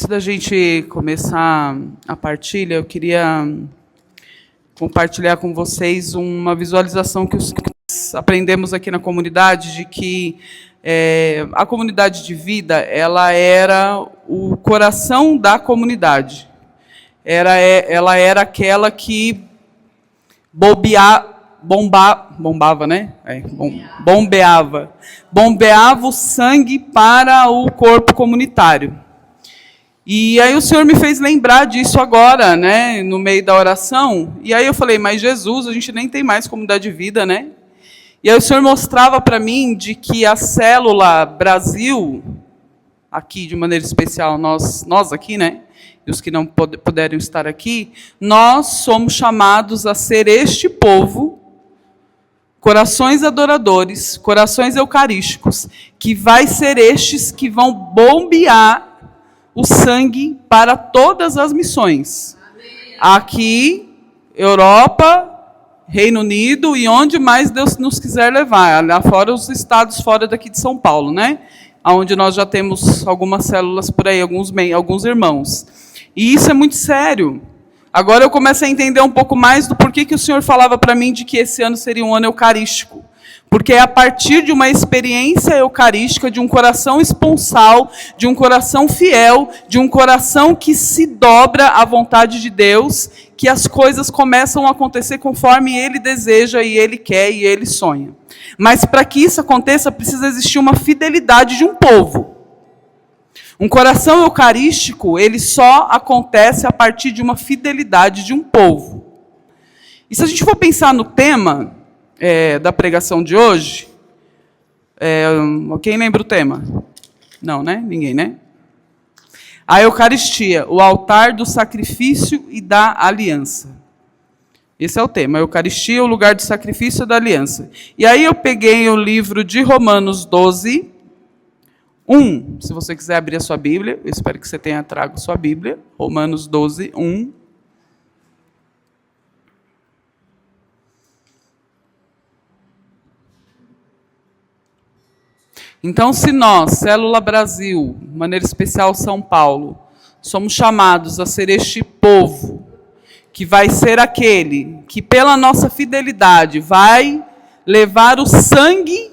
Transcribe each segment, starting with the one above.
Antes da gente começar a partilha, eu queria compartilhar com vocês uma visualização que aprendemos aqui na comunidade, de que a comunidade de vida, ela era o coração da comunidade. Ela era aquela que bombava, né? Bombeava o sangue para o corpo comunitário. E aí o Senhor me fez lembrar disso agora, né, no meio da oração. E aí eu falei, mas Jesus, a gente nem tem mais comunidade de vida, né? E aí o Senhor mostrava para mim de que a célula Brasil, aqui de maneira especial, nós aqui, né, e os que não puderam estar aqui, nós somos chamados a ser este povo, corações adoradores, corações eucarísticos, que vai ser estes que vão bombear o sangue para todas as missões. Aqui, Europa, Reino Unido e onde mais Deus nos quiser levar. Lá fora, os estados fora daqui de São Paulo, né? Onde nós já temos algumas células por aí, alguns irmãos. E isso é muito sério. Agora eu começo a entender um pouco mais do porquê que o Senhor falava para mim de que esse ano seria um ano eucarístico. Porque é a partir de uma experiência eucarística, de um coração esponsal, de um coração fiel, de um coração que se dobra à vontade de Deus, que as coisas começam a acontecer conforme Ele deseja, e Ele quer, e Ele sonha. Mas para que isso aconteça, precisa existir uma fidelidade de um povo. Um coração eucarístico, ele só acontece a partir de uma fidelidade de um povo. E se a gente for pensar no tema da pregação de hoje, quem lembra o tema? Não, né? Ninguém, né? A Eucaristia, o altar do sacrifício e da aliança. Esse é o tema, a Eucaristia, o lugar do sacrifício e da aliança. E aí eu peguei o livro de Romanos 12, 1. Se você quiser abrir a sua Bíblia, eu espero que você tenha trago sua Bíblia. Romanos 12, 1. Então, se nós, Célula Brasil, de maneira especial São Paulo, somos chamados a ser este povo, que vai ser aquele que, pela nossa fidelidade, vai levar o sangue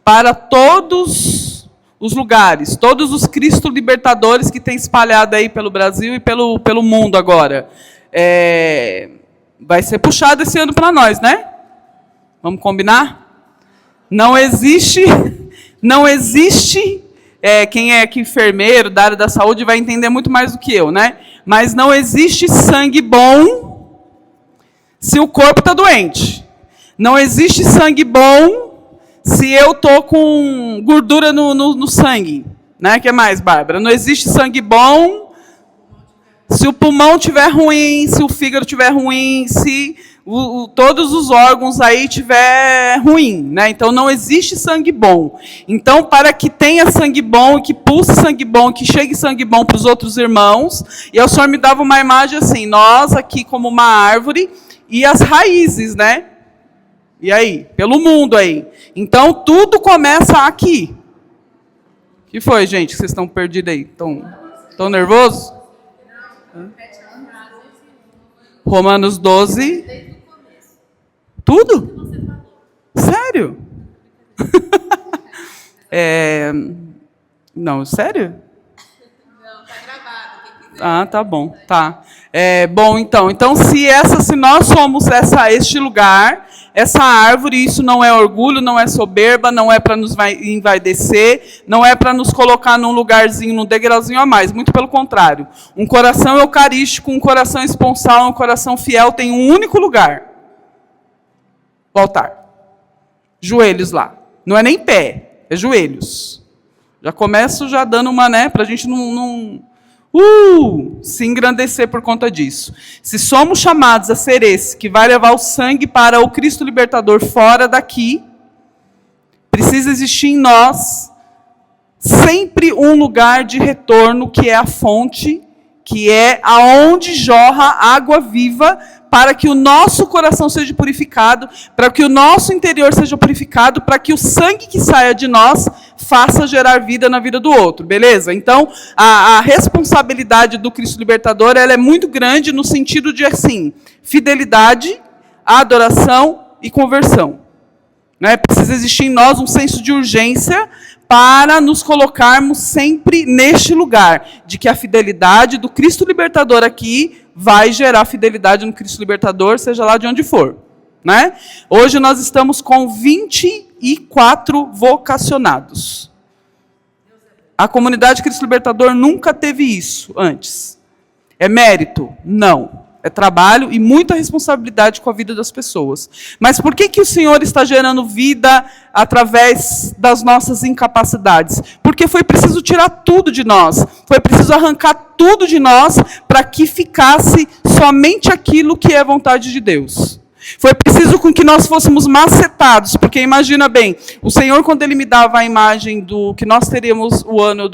para todos os lugares, todos os Cristo libertadores que tem espalhado aí pelo Brasil e pelo mundo agora. Vai ser puxado esse ano para nós, né? Vamos combinar? Não existe, quem é aqui enfermeiro da área da saúde vai entender muito mais do que eu, né? Mas não existe sangue bom se o corpo está doente. Não existe sangue bom se eu estou com gordura no sangue. Né? Que mais, Bárbara? Não existe sangue bom se o pulmão estiver ruim, se o fígado estiver ruim, se todos os órgãos aí estiver ruim, né? Então não existe sangue bom. Então, para que tenha sangue bom, que pulse sangue bom, que chegue sangue bom para os outros irmãos, e o Senhor me dava uma imagem assim, nós aqui como uma árvore e as raízes, né? E aí? Pelo mundo aí. Então tudo começa aqui. O que foi, gente? Vocês estão perdidos aí? Estão nervosos? Romanos 12. Tudo? Sério? Não, sério? Não, tá gravado. Ah, tá bom. Tá. Bom, então se nós somos este lugar, essa árvore, isso não é orgulho, não é soberba, não é para nos envaidecer, não é para nos colocar num lugarzinho, num degrauzinho a mais. Muito pelo contrário. Um coração eucarístico, um coração esponsal, um coração fiel tem um único lugar. O altar. Joelhos lá. Não é nem pé, é joelhos. Já começo dando uma, né, para a gente não se engrandecer por conta disso. Se somos chamados a ser esse que vai levar o sangue para o Cristo libertador fora daqui, precisa existir em nós sempre um lugar de retorno, que é a fonte, que é aonde jorra água viva, para que o nosso coração seja purificado, para que o nosso interior seja purificado, para que o sangue que saia de nós faça gerar vida na vida do outro, beleza? Então, a responsabilidade do Cristo Libertador, ela é muito grande no sentido de, assim, fidelidade, adoração e conversão. Né? Precisa existir em nós um senso de urgência para nos colocarmos sempre neste lugar, de que a fidelidade do Cristo Libertador aqui vai gerar fidelidade no Cristo Libertador, seja lá de onde for. Né? Hoje nós estamos com 24 vocacionados. A comunidade Cristo Libertador nunca teve isso antes. É mérito? Não. É trabalho e muita responsabilidade com a vida das pessoas. Mas por que o Senhor está gerando vida através das nossas incapacidades? Porque foi preciso tirar tudo de nós. Foi preciso arrancar tudo de nós para que ficasse somente aquilo que é vontade de Deus. Foi preciso com que nós fôssemos macetados, porque imagina bem, o Senhor, quando Ele me dava a imagem do que nós teríamos o ano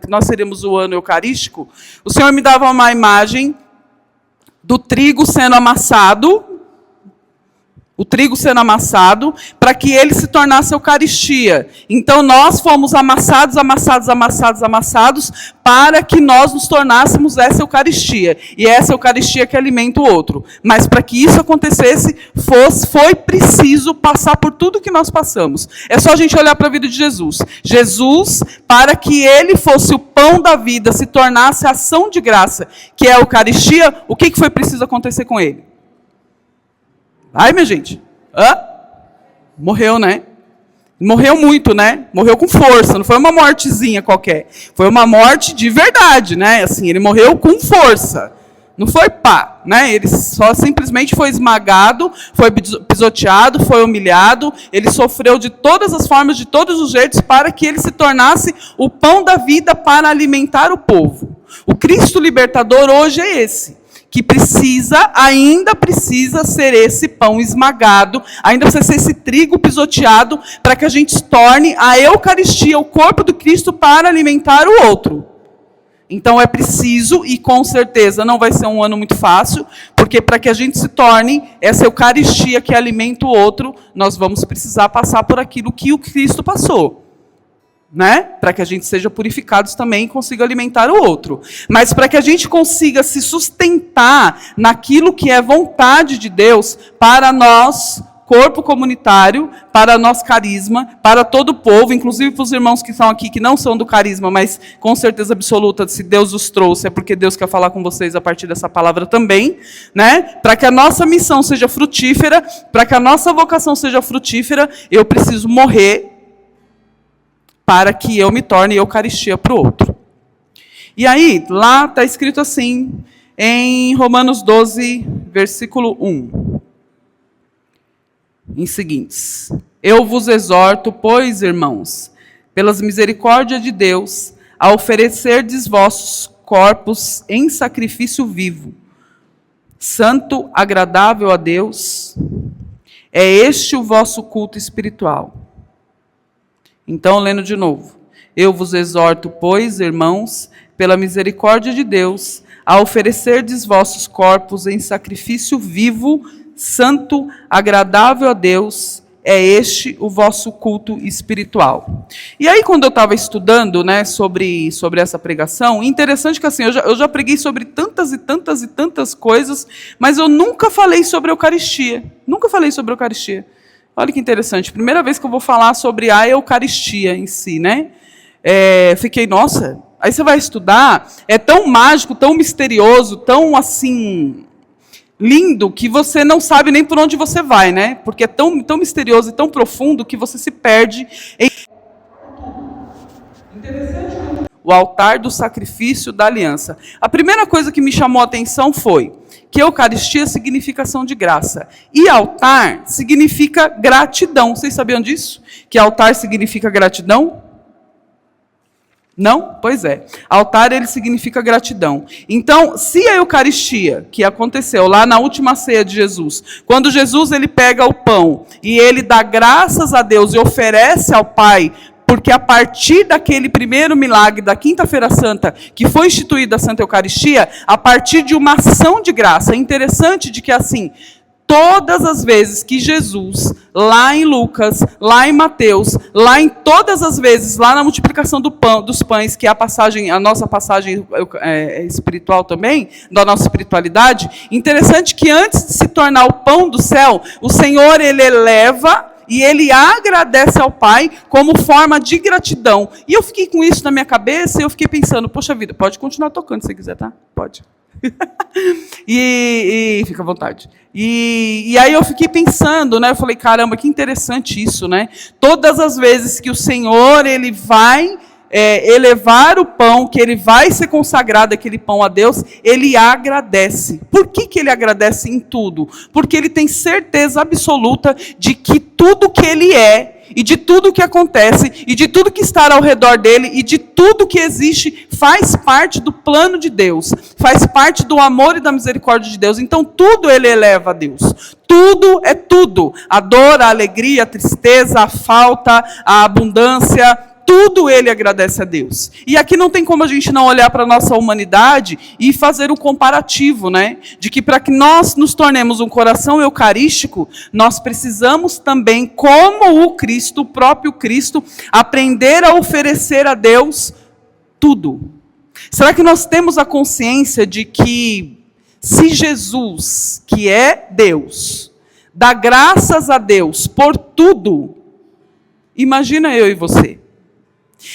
que nós teríamos o ano eucarístico, o Senhor me dava uma imagem do trigo sendo amassado, para que ele se tornasse Eucaristia. Então nós fomos amassados, para que nós nos tornássemos essa Eucaristia. E essa Eucaristia que alimenta o outro. Mas para que isso acontecesse, foi preciso passar por tudo que nós passamos. É só a gente olhar para a vida de Jesus. Jesus, para que ele fosse o pão da vida, se tornasse a ação de graça, que é a Eucaristia, o que foi preciso acontecer com ele? Ai, minha gente. Morreu, né? Morreu muito, né? Morreu com força. Não foi uma mortezinha qualquer. Foi uma morte de verdade, né? Assim, ele morreu com força. Não foi pá, né? Ele só simplesmente foi esmagado, foi pisoteado, foi humilhado. Ele sofreu de todas as formas, de todos os jeitos, para que ele se tornasse o pão da vida para alimentar o povo. O Cristo Libertador hoje é esse. Que ainda precisa ser esse pão esmagado, ainda precisa ser esse trigo pisoteado, para que a gente se torne a Eucaristia, o corpo do Cristo, para alimentar o outro. Então é preciso, e com certeza não vai ser um ano muito fácil, porque para que a gente se torne essa Eucaristia que alimenta o outro, nós vamos precisar passar por aquilo que o Cristo passou. Né? Para que a gente seja purificados também e consiga alimentar o outro. Mas para que a gente consiga se sustentar naquilo que é vontade de Deus para nós, corpo comunitário, para nós carisma, para todo o povo, inclusive para os irmãos que estão aqui, que não são do carisma, mas com certeza absoluta, se Deus os trouxe, é porque Deus quer falar com vocês a partir dessa palavra também, né? Para que a nossa missão seja frutífera, para que a nossa vocação seja frutífera, eu preciso morrer para que eu me torne Eucaristia para o outro. E aí, lá está escrito assim, em Romanos 12, versículo 1. Em seguintes: eu vos exorto, pois, irmãos, pelas misericórdias de Deus, a oferecerdes vossos corpos em sacrifício vivo, santo, agradável a Deus, é este o vosso culto espiritual. Então, lendo de novo. Eu vos exorto, pois, irmãos, pela misericórdia de Deus, a oferecerdes vossos corpos em sacrifício vivo, santo, agradável a Deus, é este o vosso culto espiritual. E aí, quando eu estava estudando, né, sobre essa pregação, interessante que assim, eu já preguei sobre tantas e tantas e tantas coisas, mas eu nunca falei sobre a Eucaristia. Nunca falei sobre a Eucaristia. Olha que interessante, primeira vez que eu vou falar sobre a Eucaristia em si, né? Fiquei, nossa, aí você vai estudar, é tão mágico, tão misterioso, tão assim, lindo, que você não sabe nem por onde você vai, né? Porque é tão, tão misterioso e tão profundo que você se perde em... Interessante. O altar do sacrifício da aliança. A primeira coisa que me chamou a atenção foi que Eucaristia significa ação de graça. E altar significa gratidão. Vocês sabiam disso? Que altar significa gratidão? Não? Pois é. Altar, ele significa gratidão. Então, se a Eucaristia, que aconteceu lá na última ceia de Jesus, quando Jesus ele pega o pão e ele dá graças a Deus e oferece ao Pai, porque a partir daquele primeiro milagre da Quinta-feira Santa, que foi instituída a Santa Eucaristia, a partir de uma ação de graça, é interessante de que assim, todas as vezes que Jesus, lá em Lucas, lá em Mateus, lá em todas as vezes, lá na multiplicação dos pães, que é a nossa passagem espiritual também, da nossa espiritualidade, interessante que antes de se tornar o pão do céu, o Senhor, ele eleva e ele agradece ao Pai como forma de gratidão. E eu fiquei com isso na minha cabeça e eu fiquei pensando, poxa vida, pode continuar tocando se você quiser, tá? Pode. e fica à vontade. E aí eu fiquei pensando, né? Eu falei, caramba, que interessante isso, né? Todas as vezes que o Senhor, ele vai elevar o pão, que ele vai ser consagrado aquele pão a Deus, ele agradece. Por que ele agradece em tudo? Porque ele tem certeza absoluta de que tudo que ele é, e de tudo que acontece, e de tudo que está ao redor dele, e de tudo que existe, faz parte do plano de Deus, faz parte do amor e da misericórdia de Deus. Então tudo ele eleva a Deus. Tudo é tudo. A dor, a alegria, a tristeza, a falta, a abundância, tudo ele agradece a Deus. E aqui não tem como a gente não olhar para a nossa humanidade e fazer um comparativo, né? De que para que nós nos tornemos um coração eucarístico, nós precisamos também, como o Cristo, o próprio Cristo, aprender a oferecer a Deus tudo. Será que nós temos a consciência de que se Jesus, que é Deus, dá graças a Deus por tudo, imagina eu e você.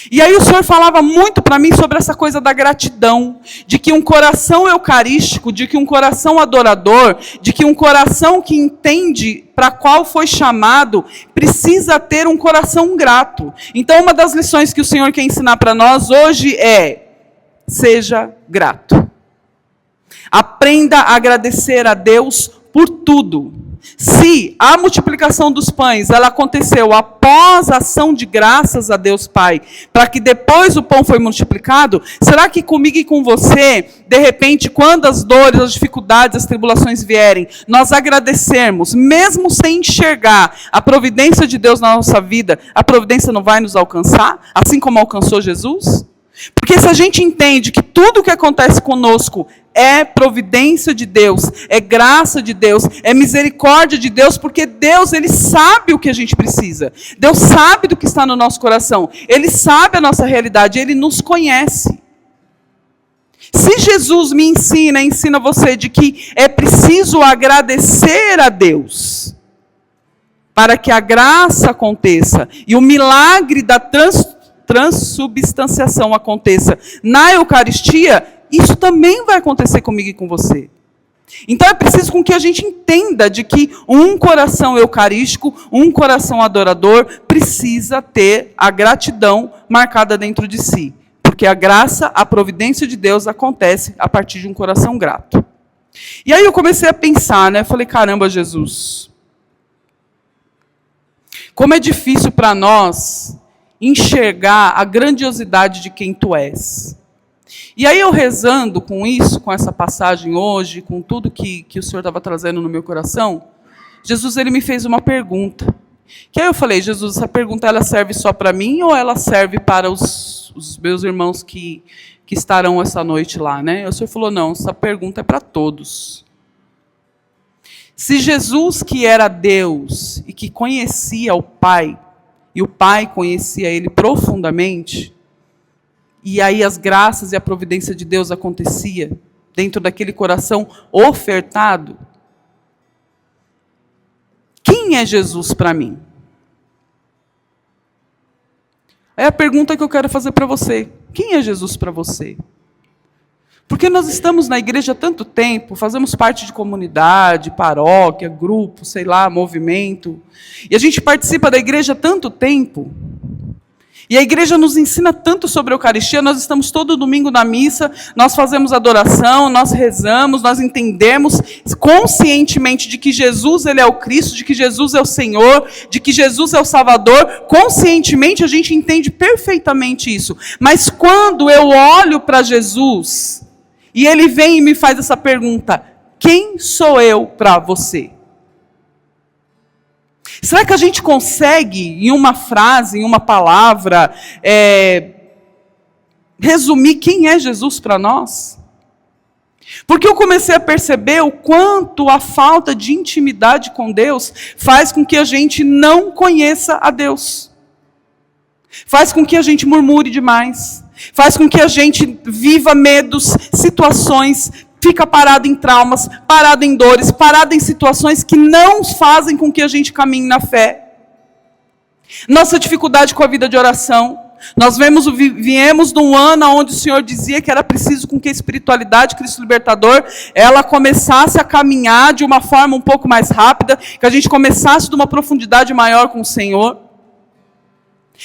E aí o Senhor falava muito para mim sobre essa coisa da gratidão, de que um coração eucarístico, de que um coração adorador, de que um coração que entende para qual foi chamado, precisa ter um coração grato. Então uma das lições que o Senhor quer ensinar para nós hoje é: seja grato. Aprenda a agradecer a Deus por tudo. Se a multiplicação dos pães ela aconteceu após a ação de graças a Deus Pai, para que depois o pão foi multiplicado, será que comigo e com você, de repente, quando as dores, as dificuldades, as tribulações vierem, nós agradecermos, mesmo sem enxergar a providência de Deus na nossa vida, a providência não vai nos alcançar, assim como alcançou Jesus? Porque se a gente entende que tudo o que acontece conosco é providência de Deus, é graça de Deus, é misericórdia de Deus, porque Deus, ele sabe o que a gente precisa. Deus sabe do que está no nosso coração. Ele sabe a nossa realidade, ele nos conhece. Se Jesus me ensina você de que é preciso agradecer a Deus para que a graça aconteça e o milagre da transubstanciação aconteça na Eucaristia, isso também vai acontecer comigo e com você. Então é preciso com que a gente entenda de que um coração eucarístico, um coração adorador, precisa ter a gratidão marcada dentro de si. Porque a graça, a providência de Deus acontece a partir de um coração grato. E aí eu comecei a pensar, né? Falei, caramba, Jesus, como é difícil para nós enxergar a grandiosidade de quem tu és. E aí eu rezando com isso, com essa passagem hoje, com tudo que o Senhor estava trazendo no meu coração, Jesus, ele me fez uma pergunta. Que aí eu falei, Jesus, essa pergunta ela serve só para mim ou ela serve para os meus irmãos que estarão essa noite lá, né? O Senhor falou, não, essa pergunta é para todos. Se Jesus, que era Deus e que conhecia o Pai, e o Pai conhecia ele profundamente, e aí as graças e a providência de Deus acontecia dentro daquele coração ofertado, quem é Jesus para mim? É a pergunta que eu quero fazer para você. Quem é Jesus para você? Porque nós estamos na igreja há tanto tempo, fazemos parte de comunidade, paróquia, grupo, sei lá, movimento. E a gente participa da igreja há tanto tempo. E a igreja nos ensina tanto sobre a Eucaristia, nós estamos todo domingo na missa, nós fazemos adoração, nós rezamos, nós entendemos conscientemente de que Jesus ele é o Cristo, de que Jesus é o Senhor, de que Jesus é o Salvador. Conscientemente a gente entende perfeitamente isso. Mas quando eu olho para Jesus e ele vem e me faz essa pergunta, quem sou eu para você? Será que a gente consegue, em uma frase, em uma palavra, resumir quem é Jesus para nós? Porque eu comecei a perceber o quanto a falta de intimidade com Deus faz com que a gente não conheça a Deus. Faz com que a gente murmure demais. Faz com que a gente viva medos, situações, fica parado em traumas, parado em dores, parado em situações que não fazem com que a gente caminhe na fé. Nossa dificuldade com a vida de oração. Nós viemos de um ano onde o Senhor dizia que era preciso com que a espiritualidade, Cristo Libertador, ela começasse a caminhar de uma forma um pouco mais rápida, que a gente começasse de uma profundidade maior com o Senhor.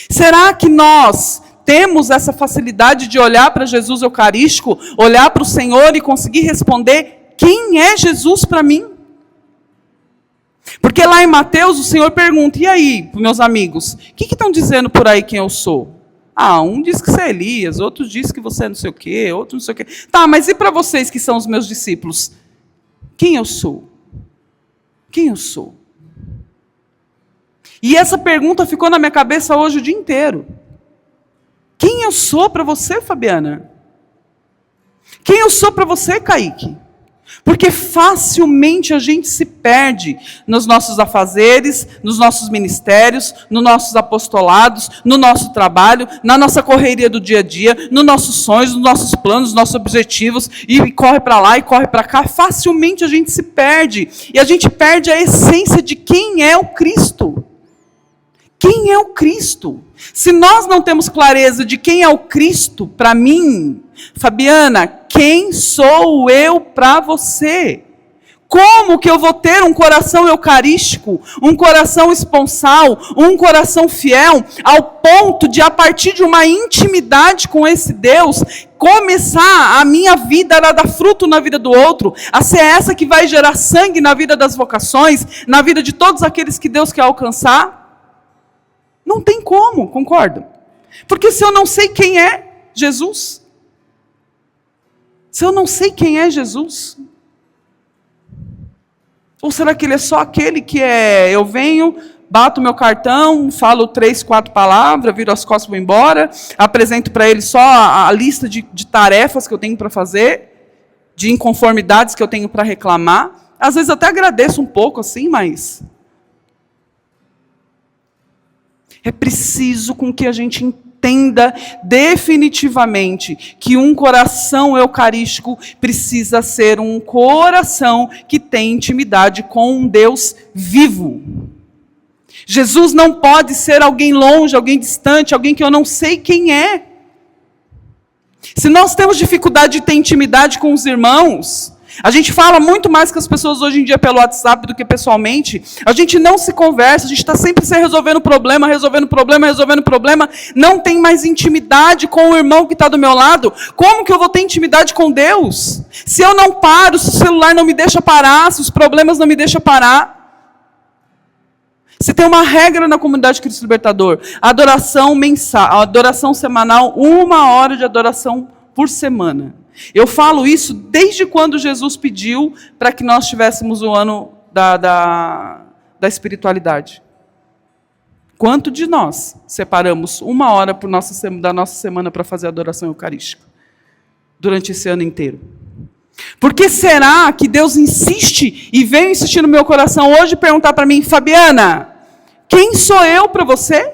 Será que nós temos essa facilidade de olhar para Jesus Eucarístico, olhar para o Senhor e conseguir responder quem é Jesus para mim? Porque lá em Mateus o Senhor pergunta, e aí, meus amigos, o que estão dizendo por aí quem eu sou? Um diz que você é Elias, outro diz que você é não sei o quê, outro não sei o quê. Tá, mas e para vocês que são os meus discípulos? Quem eu sou? Quem eu sou? E essa pergunta ficou na minha cabeça hoje o dia inteiro. Quem eu sou para você, Fabiana? Quem eu sou para você, Kaique? Porque facilmente a gente se perde nos nossos afazeres, nos nossos ministérios, nos nossos apostolados, no nosso trabalho, na nossa correria do dia a dia, nos nossos sonhos, nos nossos planos, nos nossos objetivos, e corre para lá e corre para cá. Facilmente a gente se perde. E a gente perde a essência de quem é o Cristo. Quem é o Cristo? Se nós não temos clareza de quem é o Cristo, para mim, Fabiana, quem sou eu para você? Como que eu vou ter um coração eucarístico, um coração esponsal, um coração fiel, ao ponto de, a partir de uma intimidade com esse Deus, começar a minha vida a dar fruto na vida do outro, a ser essa que vai gerar sangue na vida das vocações, na vida de todos aqueles que Deus quer alcançar? Não tem como, concorda? Porque se eu não sei quem é Jesus, se eu não sei quem é Jesus, ou será que ele é só aquele que eu venho, bato meu cartão, falo 3, 4 palavras, viro as costas e vou embora, apresento para ele só a lista de tarefas que eu tenho para fazer, de inconformidades que eu tenho para reclamar, às vezes até agradeço um pouco assim, mas é preciso com que a gente entenda definitivamente que um coração eucarístico precisa ser um coração que tem intimidade com um Deus vivo. Jesus não pode ser alguém longe, alguém distante, alguém que eu não sei quem é. Se nós temos dificuldade de ter intimidade com os irmãos, a gente fala muito mais com as pessoas hoje em dia pelo WhatsApp do que pessoalmente. A gente não se conversa, a gente está sempre resolvendo problema, não tem mais intimidade com o irmão que está do meu lado. Como que eu vou ter intimidade com Deus? Se eu não paro, se o celular não me deixa parar, se os problemas não me deixam parar. Se tem uma regra na comunidade Cristo Libertador, adoração mensal, adoração semanal, 1 hora de adoração por semana. Eu falo isso desde quando Jesus pediu para que nós tivéssemos o ano da espiritualidade. Quanto de nós separamos 1 hora da nossa semana para fazer a adoração eucarística? Durante esse ano inteiro. Por que será que Deus insiste e veio insistir no meu coração hoje perguntar para mim, Fabiana, quem sou eu para você?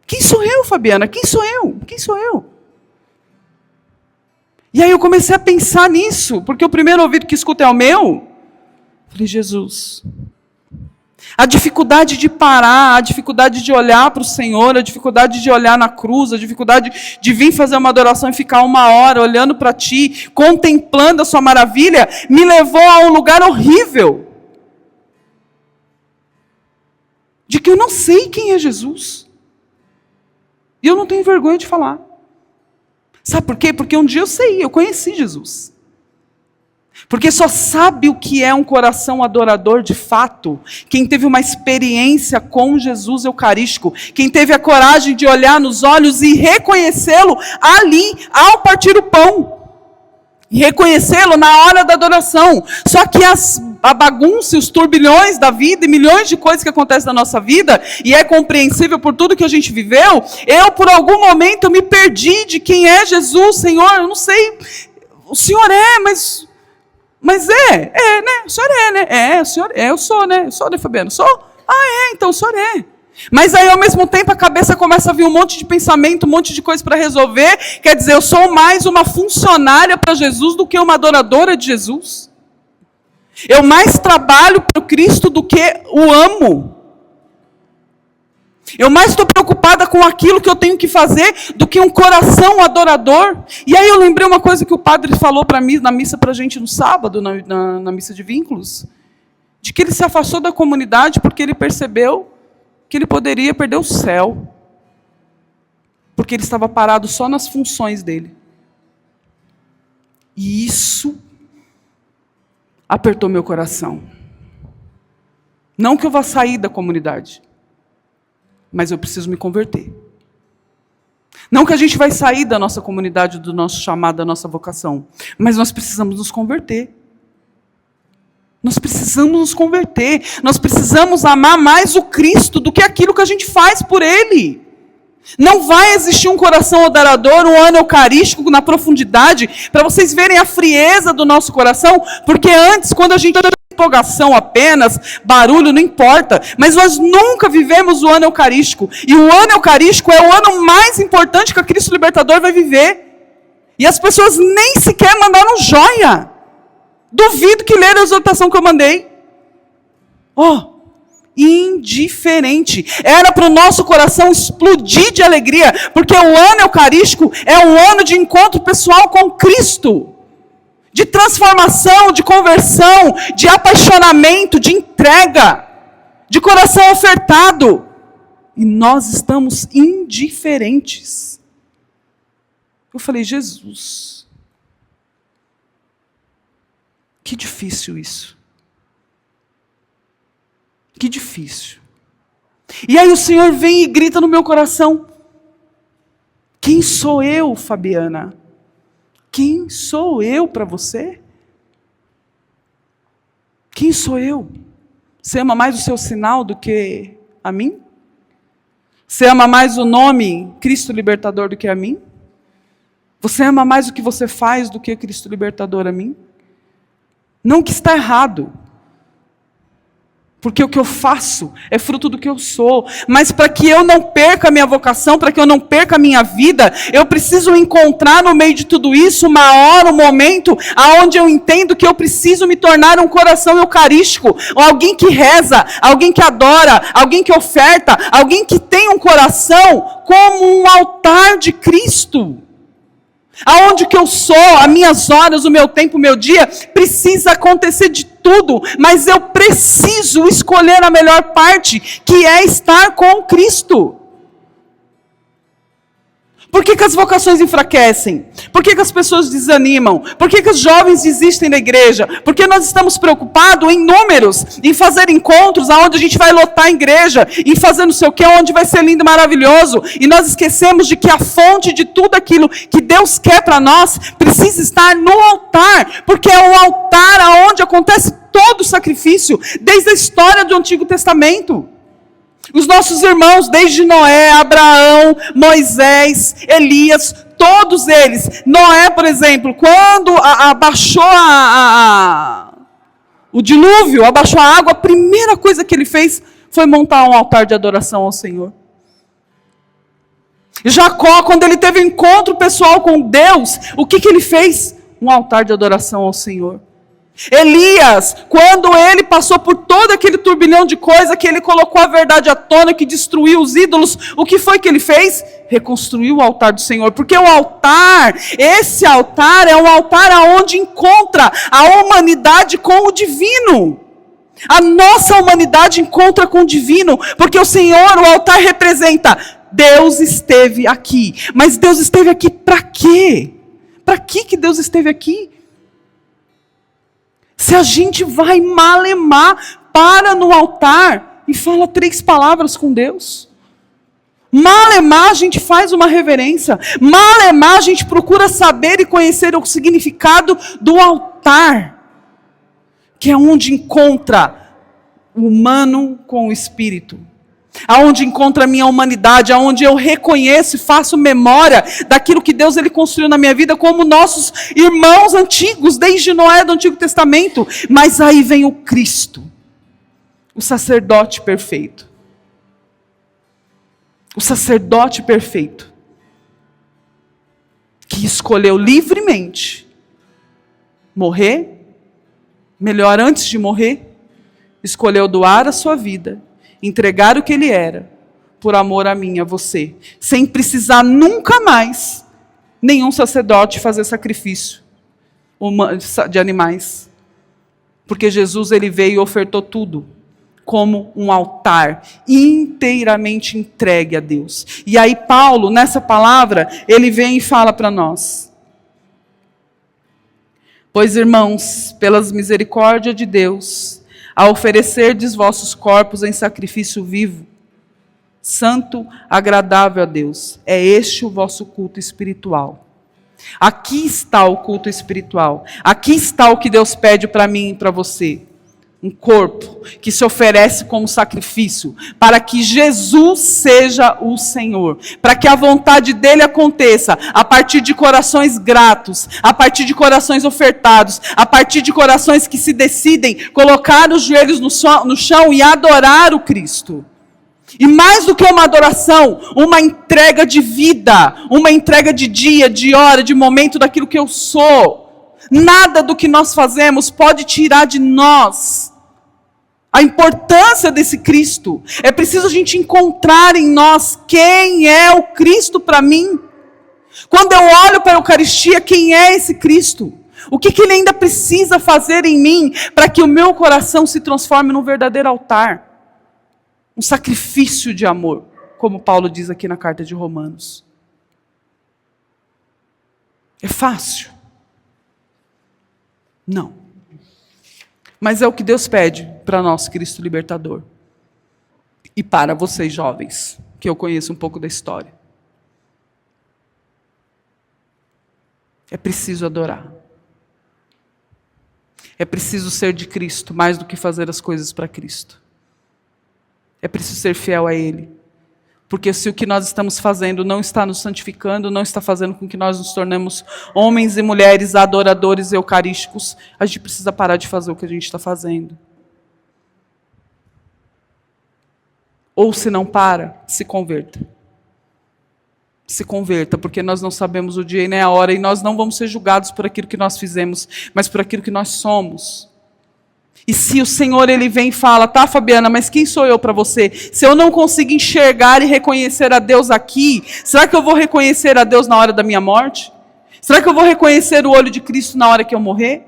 Quem sou eu, Fabiana? Quem sou eu? Quem sou eu? E aí eu comecei a pensar nisso, porque o primeiro ouvido que escuta é o meu. Falei, Jesus, a dificuldade de parar, a dificuldade de olhar para o Senhor, a dificuldade de olhar na cruz, a dificuldade de vir fazer uma adoração e ficar 1 hora olhando para Ti, contemplando a Sua maravilha, me levou a um lugar horrível. De que eu não sei quem é Jesus. E eu não tenho vergonha de falar. Sabe por quê? Porque um dia eu conheci Jesus. Porque só sabe o que é um coração adorador de fato quem teve uma experiência com Jesus Eucarístico, quem teve a coragem de olhar nos olhos e reconhecê-lo ali, ao partir o pão. E reconhecê-lo na hora da adoração. Só que a bagunça, os turbilhões da vida e milhões de coisas que acontecem na nossa vida, e é compreensível por tudo que a gente viveu, eu por algum momento me perdi de quem é Jesus, Senhor, eu não sei, o Senhor é, mas Mas né? O senhor é, né? O senhor é, eu sou, né? Eu sou, né, Fabiano? Sou? Então o senhor é. Mas aí, ao mesmo tempo, a cabeça começa a vir um monte de pensamento, um monte de coisa para resolver. Quer dizer, eu sou mais uma funcionária para Jesus do que uma adoradora de Jesus. Eu mais trabalho para o Cristo do que o amo. Eu mais estou preocupada com aquilo que eu tenho que fazer do que um coração adorador. E aí eu lembrei uma coisa que o padre falou para mim na missa para a gente no sábado, na missa de vínculos. De que ele se afastou da comunidade porque ele percebeu que ele poderia perder o céu. Porque ele estava parado só nas funções dele. E isso apertou meu coração. Não que eu vá sair da comunidade, mas eu preciso me converter. Não que a gente vai sair da nossa comunidade, do nosso chamado, da nossa vocação, mas nós precisamos nos converter. Nós precisamos nos converter. Nós precisamos amar mais o Cristo do que aquilo que a gente faz por Ele. Não vai existir um coração adorador, um ano eucarístico na profundidade, para vocês verem a frieza do nosso coração, porque antes, quando a gente tem empolgação apenas, barulho, não importa, mas nós nunca vivemos o ano eucarístico, e o ano eucarístico é o ano mais importante que a Cristo Libertador vai viver, e as pessoas nem sequer mandaram joia. Duvido que leram a exortação que eu mandei. Indiferente. Era para o nosso coração explodir de alegria, porque o ano eucarístico é um ano de encontro pessoal com Cristo, de transformação, de conversão, de apaixonamento, de entrega, de coração ofertado. E nós estamos indiferentes. Eu falei, Jesus, que difícil isso. Que difícil. E aí o Senhor vem e grita no meu coração: quem sou eu, Fabiana? Quem sou eu para você? Quem sou eu? Você ama mais o seu sinal do que a mim? Você ama mais o nome Cristo Libertador do que a mim? Você ama mais o que você faz do que Cristo Libertador a mim? Não que está errado, porque o que eu faço é fruto do que eu sou, mas para que eu não perca a minha vocação, para que eu não perca a minha vida, eu preciso encontrar no meio de tudo isso uma hora, um momento, aonde eu entendo que eu preciso me tornar um coração eucarístico, alguém que reza, alguém que adora, alguém que oferta, alguém que tem um coração como um altar de Cristo. Aonde que eu sou, as minhas horas, o meu tempo, o meu dia, precisa acontecer de tudo, mas eu preciso escolher a melhor parte, que é estar com Cristo. Por que as vocações enfraquecem? Por que as pessoas desanimam? Por que os jovens desistem da igreja? Porque nós estamos preocupados em números, em fazer encontros, aonde a gente vai lotar a igreja, em fazer não sei o que, onde vai ser lindo e maravilhoso, e nós esquecemos de que a fonte de tudo aquilo que Deus quer para nós, precisa estar no altar, porque é o altar aonde acontece todo o sacrifício, desde a história do Antigo Testamento. Os nossos irmãos, desde Noé, Abraão, Moisés, Elias, todos eles. Noé, por exemplo, quando abaixou o dilúvio, abaixou a água, a primeira coisa que ele fez foi montar um altar de adoração ao Senhor. Jacó, quando ele teve um encontro pessoal com Deus, o que ele fez? Um altar de adoração ao Senhor. Elias, quando ele passou por todo aquele turbilhão de coisa, que ele colocou a verdade à tona, que destruiu os ídolos, o que foi que ele fez? Reconstruiu o altar do Senhor, porque o altar, esse altar é um altar aonde encontra a humanidade com o divino. A nossa humanidade encontra com o divino, porque o Senhor, o altar representa, Deus esteve aqui. Mas Deus esteve aqui para quê? Para que Deus esteve aqui? Se a gente vai malemar, para no altar e fala 3 palavras com Deus. Malemar, a gente faz uma reverência. Malemar, a gente procura saber e conhecer o significado do altar, que é onde encontra o humano com o espírito. aonde encontra a minha humanidade, aonde eu reconheço e faço memória daquilo que Deus ele construiu na minha vida, como nossos irmãos antigos, desde Noé do Antigo Testamento. Mas aí vem o Cristo, o sacerdote perfeito. O sacerdote perfeito, que escolheu livremente morrer, melhor, antes de morrer, escolheu doar a sua vida, entregar o que ele era, por amor a mim e a você, sem precisar nunca mais nenhum sacerdote fazer sacrifício de animais. Porque Jesus ele veio e ofertou tudo, como um altar inteiramente entregue a Deus. E aí Paulo, nessa palavra, ele vem e fala para nós: pois, irmãos, pelas misericórdias de Deus, a oferecerdes vossos corpos em sacrifício vivo, santo, agradável a Deus, é este o vosso culto espiritual. Aqui está o culto espiritual. Aqui está o que Deus pede para mim e para você. Um corpo que se oferece como sacrifício, para que Jesus seja o Senhor, para que a vontade dele aconteça, a partir de corações gratos, a partir de corações ofertados, a partir de corações que se decidem colocar os joelhos no chão e adorar o Cristo. E mais do que uma adoração, uma entrega de vida, uma entrega de dia, de hora, de momento daquilo que eu sou. Nada do que nós fazemos pode tirar de nós a importância desse Cristo. É preciso a gente encontrar em nós quem é o Cristo para mim. Quando eu olho para a Eucaristia, quem é esse Cristo? O que ele ainda precisa fazer em mim para que o meu coração se transforme num verdadeiro altar? Um sacrifício de amor, como Paulo diz aqui na carta de Romanos. É fácil? Não. Mas é o que Deus pede para nós, Cristo Libertador. E para vocês jovens, que eu conheço um pouco da história. É preciso adorar. É preciso ser de Cristo, mais do que fazer as coisas para Cristo. É preciso ser fiel a Ele. Porque se o que nós estamos fazendo não está nos santificando, não está fazendo com que nós nos tornemos homens e mulheres adoradores eucarísticos, a gente precisa parar de fazer o que a gente está fazendo. Ou se não para, se converta. Se converta, porque nós não sabemos o dia e nem a hora, e nós não vamos ser julgados por aquilo que nós fizemos, mas por aquilo que nós somos. E se o Senhor ele vem e fala, tá, Fabiana, mas quem sou eu para você? Se eu não consigo enxergar e reconhecer a Deus aqui, será que eu vou reconhecer a Deus na hora da minha morte? Será que eu vou reconhecer o olho de Cristo na hora que eu morrer?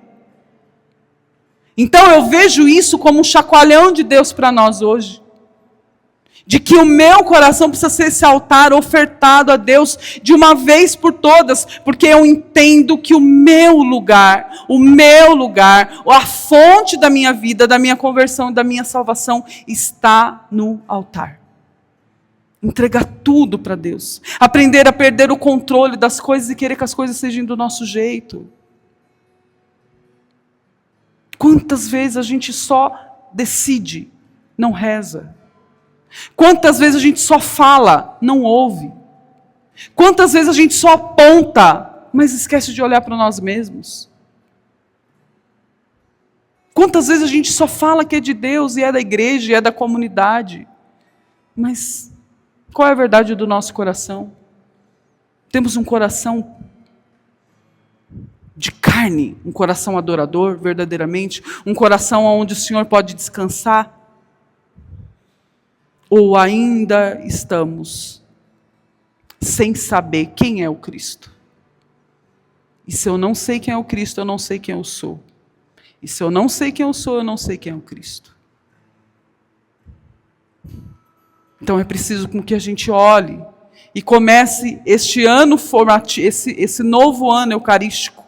Então eu vejo isso como um chacoalhão de Deus para nós hoje. De que o meu coração precisa ser esse altar ofertado a Deus de uma vez por todas, porque eu entendo que o meu lugar, a fonte da minha vida, da minha conversão e da minha salvação está no altar. Entregar tudo para Deus. Aprender a perder o controle das coisas e querer que as coisas sejam do nosso jeito. Quantas vezes a gente só decide, não reza? Quantas vezes a gente só fala, não ouve? Quantas vezes a gente só aponta, mas esquece de olhar para nós mesmos? Quantas vezes a gente só fala que é de Deus e é da igreja e é da comunidade, mas qual é a verdade do nosso coração? Temos um coração de carne, um coração adorador, verdadeiramente, um coração onde o Senhor pode descansar? Ou ainda estamos sem saber quem é o Cristo? E se eu não sei quem é o Cristo, eu não sei quem eu sou. E se eu não sei quem eu sou, eu não sei quem é o Cristo. Então é preciso com que a gente olhe e comece este ano esse novo ano eucarístico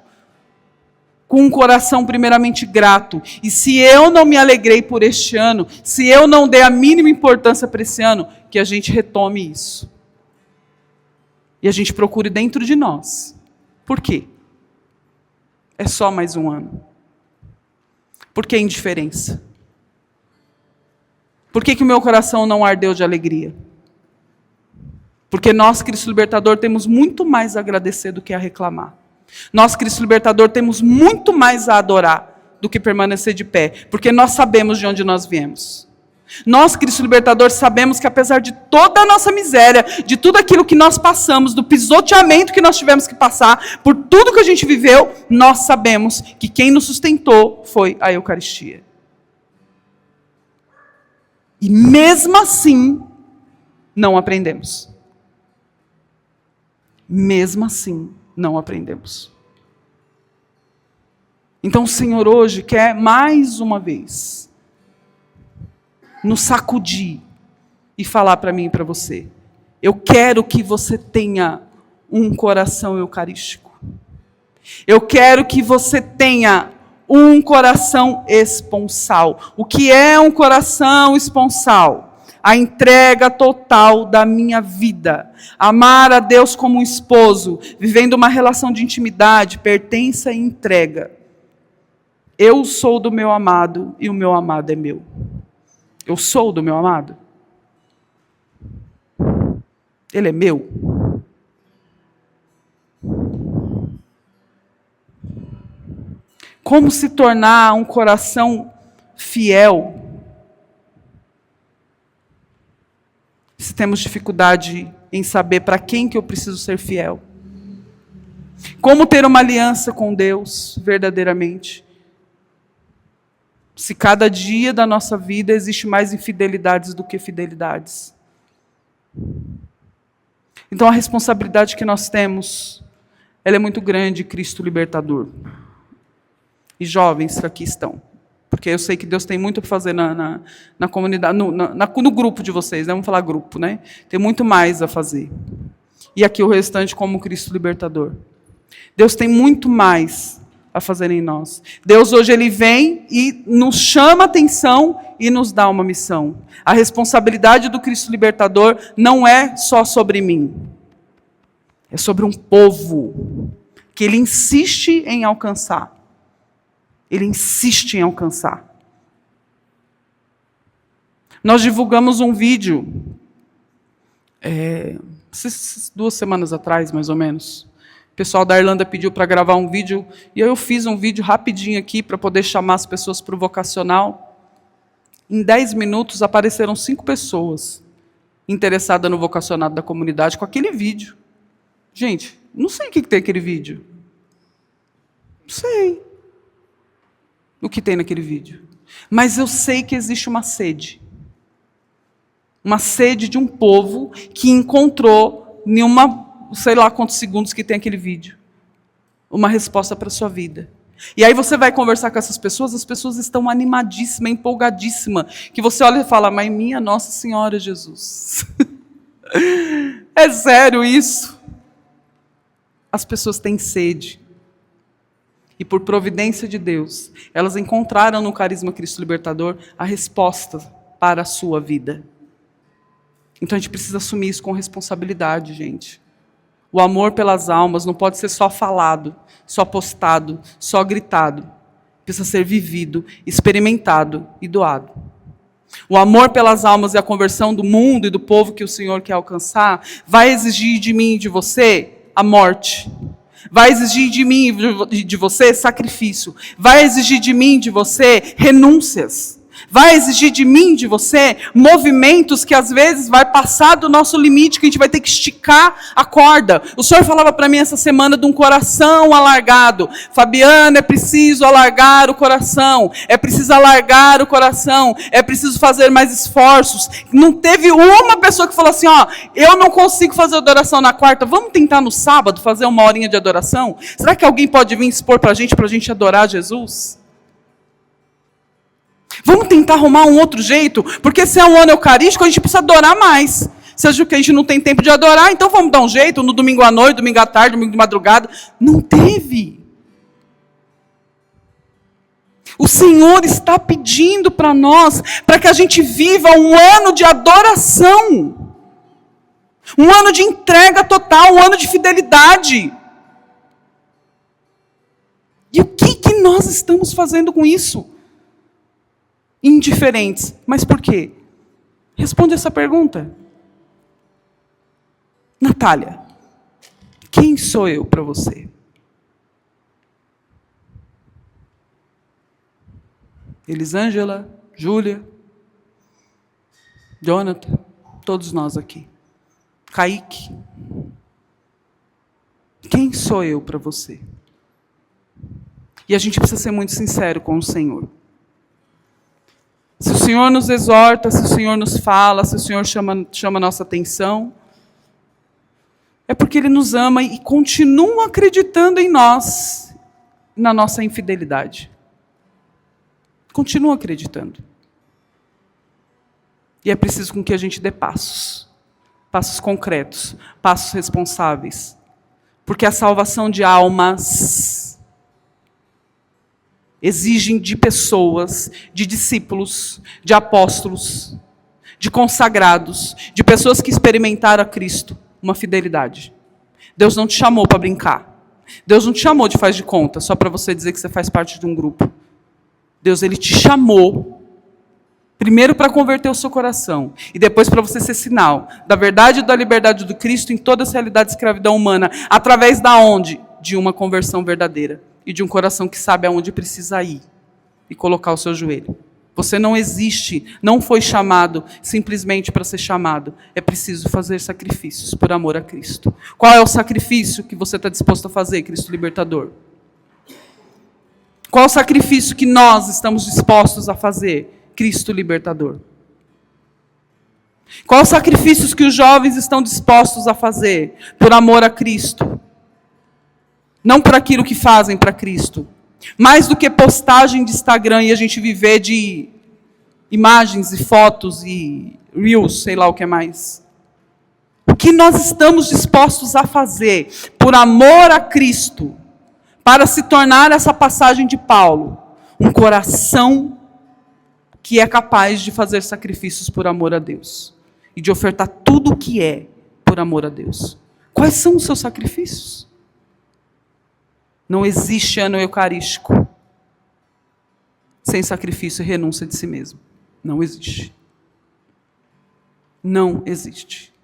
com um coração primeiramente grato. E se eu não me alegrei por este ano, se eu não dei a mínima importância para esse ano, que a gente retome isso. E a gente procure dentro de nós. Por quê? É só mais um ano. Por que indiferença? Por que o meu coração não ardeu de alegria? Porque nós, Cristo Libertador, temos muito mais a agradecer do que a reclamar. Nós, Cristo Libertador, temos muito mais a adorar do que permanecer de pé. Porque nós sabemos de onde nós viemos. Nós, Cristo Libertador, sabemos que apesar de toda a nossa miséria, de tudo aquilo que nós passamos, do pisoteamento que nós tivemos que passar, por tudo que a gente viveu, nós sabemos que quem nos sustentou foi a Eucaristia. E mesmo assim, não aprendemos. Mesmo assim, não aprendemos. Então o Senhor hoje quer mais uma vez nos sacudir e falar para mim e para você: eu quero que você tenha um coração eucarístico. Eu quero que você tenha um coração esponsal. O que é um coração esponsal? A entrega total da minha vida. Amar a Deus como um esposo, vivendo uma relação de intimidade, pertença e entrega. Eu sou do meu amado e o meu amado é meu. Eu sou do meu amado? Ele é meu? Como se tornar um coração fiel? Se temos dificuldade em saber para quem que eu preciso ser fiel. Como ter uma aliança com Deus verdadeiramente? Se cada dia da nossa vida existe mais infidelidades do que fidelidades. Então a responsabilidade que nós temos, ela é muito grande, Cristo Libertador. E jovens que aqui estão. Porque eu sei que Deus tem muito para fazer na comunidade, no grupo de vocês, né? Vamos falar grupo, né? Tem muito mais a fazer. E aqui o restante como Cristo Libertador. Deus tem muito mais a fazer em nós. Deus hoje ele vem e nos chama a atenção e nos dá uma missão. A responsabilidade do Cristo Libertador não é só sobre mim. É sobre um povo que ele insiste em alcançar. Ele insiste em alcançar. Nós divulgamos um vídeo, 2 semanas atrás, mais ou menos. O pessoal da Irlanda pediu para gravar um vídeo, e eu fiz um vídeo rapidinho aqui, para poder chamar as pessoas para o vocacional. Em 10 minutos, apareceram 5 pessoas interessadas no vocacionado da comunidade com aquele vídeo. Gente, não sei o que tem aquele vídeo. Não sei o que tem naquele vídeo. Mas eu sei que existe uma sede. Uma sede de um povo que encontrou, em sei lá quantos segundos que tem aquele vídeo, uma resposta para a sua vida. E aí você vai conversar com essas pessoas, as pessoas estão animadíssimas, empolgadíssimas, que você olha e fala: mas minha Nossa Senhora Jesus. É sério isso? As pessoas têm sede. E por providência de Deus, elas encontraram no carisma Cristo Libertador a resposta para a sua vida. Então a gente precisa assumir isso com responsabilidade, gente. O amor pelas almas não pode ser só falado, só postado, só gritado. Precisa ser vivido, experimentado e doado. O amor pelas almas e a conversão do mundo e do povo que o Senhor quer alcançar vai exigir de mim e de você a morte. Vai exigir de mim e de você sacrifício. Vai exigir de mim e de você renúncias. Vai exigir de mim e de você movimentos que às vezes vai passar do nosso limite, que a gente vai ter que esticar a corda. O Senhor falava para mim essa semana de um coração alargado. Fabiana, é preciso alargar o coração. É preciso alargar o coração. É preciso fazer mais esforços. Não teve uma pessoa que falou assim: ó, eu não consigo fazer adoração na quarta. Vamos tentar no sábado fazer 1 horinha de adoração? Será que alguém pode vir expor para a gente adorar Jesus? Vamos tentar arrumar um outro jeito, porque se é um ano eucarístico, a gente precisa adorar mais. Se a gente não tem tempo de adorar, então vamos dar um jeito, no domingo à noite, domingo à tarde, domingo de madrugada. Não teve. O Senhor está pedindo para nós, para que a gente viva um ano de adoração. Um ano de entrega total, um ano de fidelidade. E o que nós estamos fazendo com isso? Indiferentes. Mas por quê? Responde essa pergunta. Natália, quem sou eu para você? Elisângela, Júlia, Jonathan, todos nós aqui. Kaique. Quem sou eu para você? E a gente precisa ser muito sincero com o Senhor. Se o Senhor nos exorta, se o Senhor nos fala, se o Senhor chama a nossa atenção, é porque Ele nos ama e continua acreditando em nós, na nossa infidelidade. Continua acreditando. E é preciso com que a gente dê passos. Passos concretos, passos responsáveis. Porque a salvação de almas exige de pessoas, de discípulos, de apóstolos, de consagrados, de pessoas que experimentaram a Cristo, uma fidelidade. Deus não te chamou para brincar. Deus não te chamou de faz de conta, só para você dizer que você faz parte de um grupo. Deus, Ele te chamou, primeiro para converter o seu coração, e depois para você ser sinal da verdade e da liberdade do Cristo em toda essa realidade de escravidão humana, através da onde? De uma conversão verdadeira, e de um coração que sabe aonde precisa ir, e colocar o seu joelho. Você não existe, não foi chamado simplesmente para ser chamado, é preciso fazer sacrifícios por amor a Cristo. Qual é o sacrifício que você está disposto a fazer, Cristo Libertador? Qual o sacrifício que nós estamos dispostos a fazer, Cristo Libertador? Qual os sacrifícios que os jovens estão dispostos a fazer por amor a Cristo? Não por aquilo que fazem para Cristo. Mais do que postagem de Instagram e a gente viver de imagens e fotos e reels, sei lá o que mais. O que nós estamos dispostos a fazer por amor a Cristo, para se tornar essa passagem de Paulo, um coração que é capaz de fazer sacrifícios por amor a Deus e de ofertar tudo o que é por amor a Deus. Quais são os seus sacrifícios? Não existe ano eucarístico sem sacrifício e renúncia de si mesmo. Não existe. Não existe.